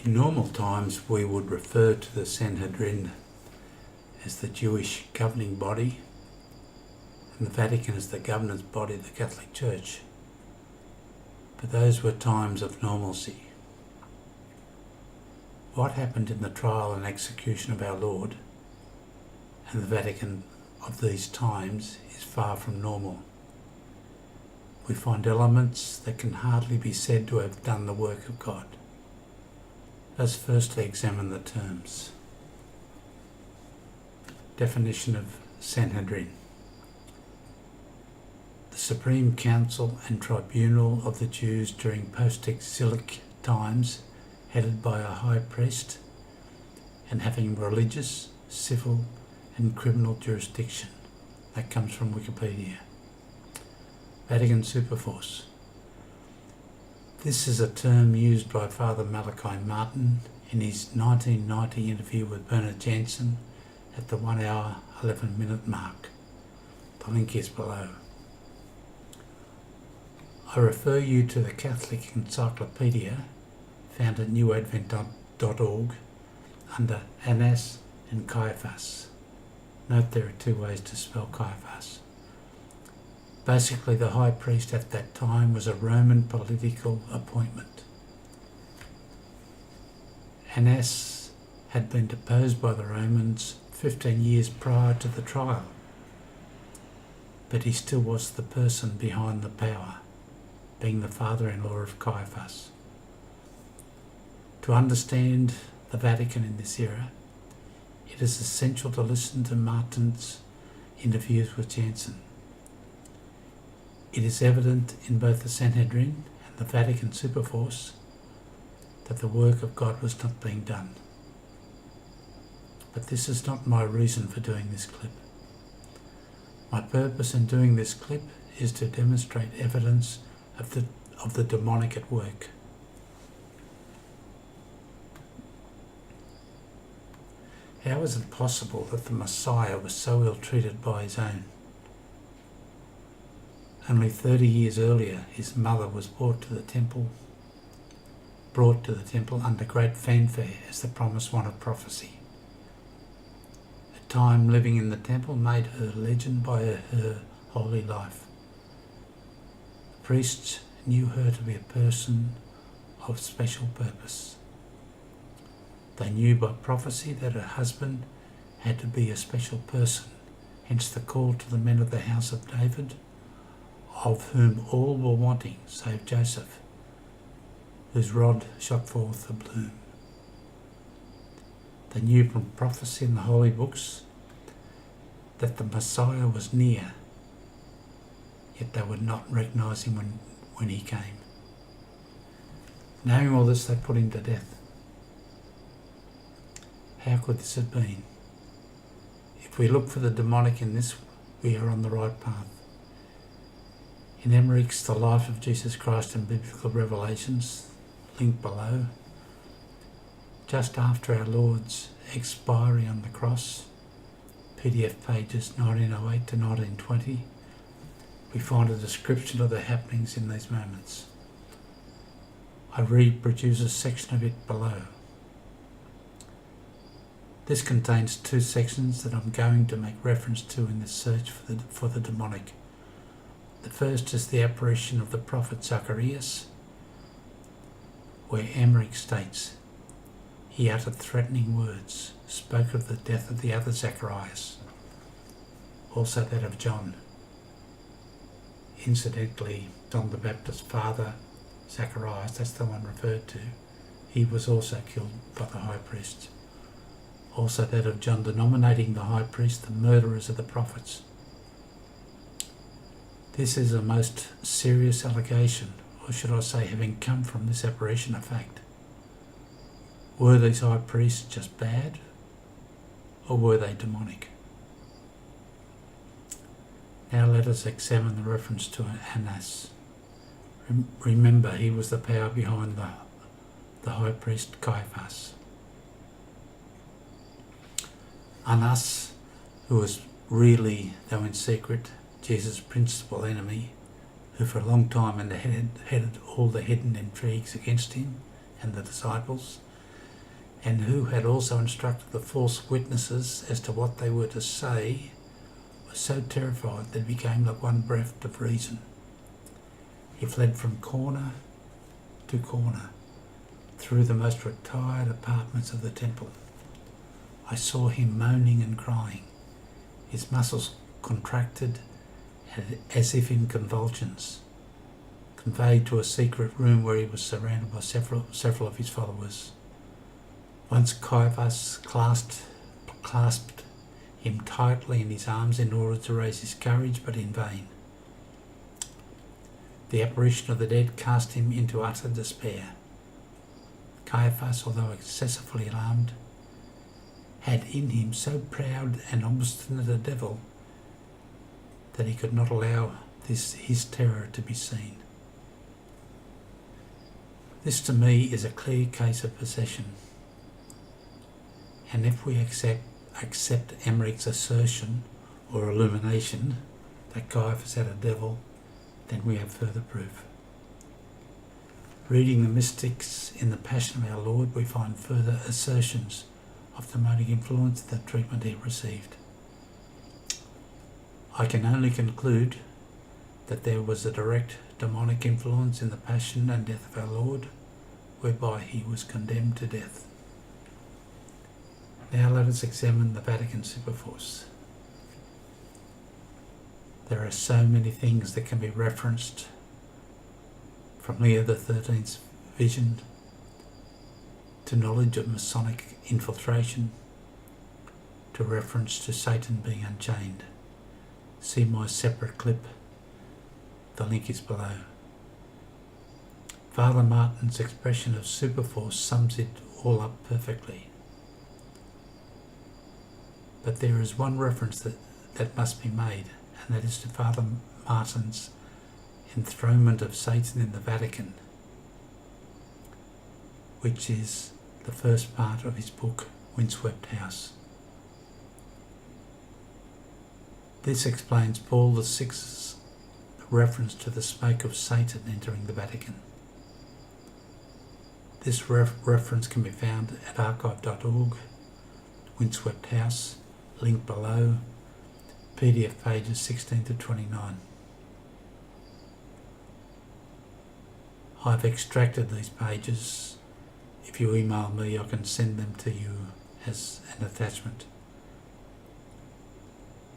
In normal times, we would refer to the Sanhedrin as the Jewish governing body and the Vatican as the governance body of the Catholic Church. But those were times of normalcy. What happened in the trial and execution of our Lord and the Vatican of these times is far from normal. We find elements that can hardly be said to have done the work of God. Let's firstly examine the terms. Definition of Sanhedrin. The Supreme Council and Tribunal of the Jews during post-exilic times, headed by a high priest and having religious, civil and criminal jurisdiction. That comes from Wikipedia. Vatican Superforce. This is a term used by Father Malachi Martin in his 1990 interview with Bernard Jansen at the 1 hour 11 minute mark. The link is below. I refer you to the Catholic Encyclopedia found at newadvent.org under Annas and Caiaphas. Note there are two ways to spell Caiaphas. Basically, the high priest at that time was a Roman political appointment. Annas had been deposed by the Romans 15 years prior to the trial, but he still was the person behind the power, being the father-in-law of Caiaphas. To understand the Vatican in this era, it is essential to listen to Martin's interviews with Jansen. It is evident in both the Sanhedrin and the Vatican Superforce that the work of God was not being done. But this is not my reason for doing this clip. My purpose in doing this clip is to demonstrate evidence of the demonic at work. How is it possible that the Messiah was so ill-treated by his own? Only 30 years earlier, his mother was brought to the temple under great fanfare as the promised one of prophecy. A time living in the temple made her legend by her holy life. The priests knew her to be a person of special purpose. They knew by prophecy that her husband had to be a special person, hence the call to the men of the house of David, of whom all were wanting, save Joseph, whose rod shot forth a bloom. They knew from prophecy in the holy books that the Messiah was near, yet they would not recognise him when he came. Knowing all this, they put him to death. How could this have been? If we look for the demonic in this, we are on the right path. In Emmerich's The Life of Jesus Christ and Biblical Revelations, link below, just after our Lord's expiry on the cross, PDF pages 1908 to 1920, we find a description of the happenings in these moments. I reproduce a section of it below. This contains two sections that I'm going to make reference to in this search for the demonic. The first is the apparition of the prophet Zacharias, where Emmerich states, he uttered threatening words, spoke of the death of the other Zacharias, also that of John. Incidentally, John the Baptist's father, Zacharias, that's the one referred to, he was also killed by the high priest. Also that of John, denominating the high priest the murderers of the prophets. This is a most serious allegation, or should I say, having come from this apparition, a fact. Were these high priests just bad, or were they demonic? Now let us examine the reference to Annas. Remember, he was the power behind the high priest Caiaphas. Annas, who was really, though in secret, Jesus' principal enemy, who for a long time headed all the hidden intrigues against him and the disciples, and who had also instructed the false witnesses as to what they were to say, was so terrified that he became like one bereft of reason. He fled from corner to corner through the most retired apartments of the temple. I saw him moaning and crying, his muscles contracted as if in convulsions, conveyed to a secret room where he was surrounded by several of his followers. Once Caiaphas clasped him tightly in his arms in order to raise his courage, but in vain. The apparition of the dead cast him into utter despair. Caiaphas, although excessively alarmed, had in him so proud and obstinate a devil that he could not allow his terror to be seen. This to me is a clear case of possession, and if we accept Emmerich's assertion or illumination that Caiaphas had a devil, then we have further proof. Reading the mystics in the Passion of our Lord, we find further assertions of demonic influence in the treatment he received. I can only conclude that there was a direct demonic influence in the Passion and death of our Lord, whereby he was condemned to death. Now let us examine the Vatican Superforce. There are so many things that can be referenced, from Leo XIII's vision to knowledge of Masonic infiltration to reference to Satan being unchained. See my separate clip. The link is below. Father Martin's expression of Superforce sums it all up perfectly. But there is one reference that must be made, and that is to Father Martin's enthronement of Satan in the Vatican, which is the first part of his book, Windswept House. This explains Paul VI's reference to the smoke of Satan entering the Vatican. This reference can be found at archive.org, Windswept House, link below, PDF pages 16 to 29. I've extracted these pages. If you email me, I can send them to you as an attachment.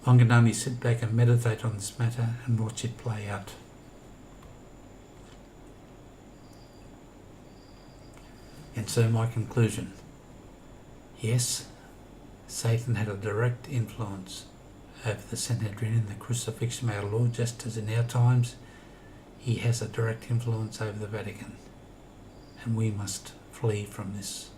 I can only sit back and meditate on this matter and watch it play out. And so my conclusion. Yes, Satan had a direct influence over the Sanhedrin and the crucifixion of our Lord, just as in our times he has a direct influence over the Vatican, and we must flee from this.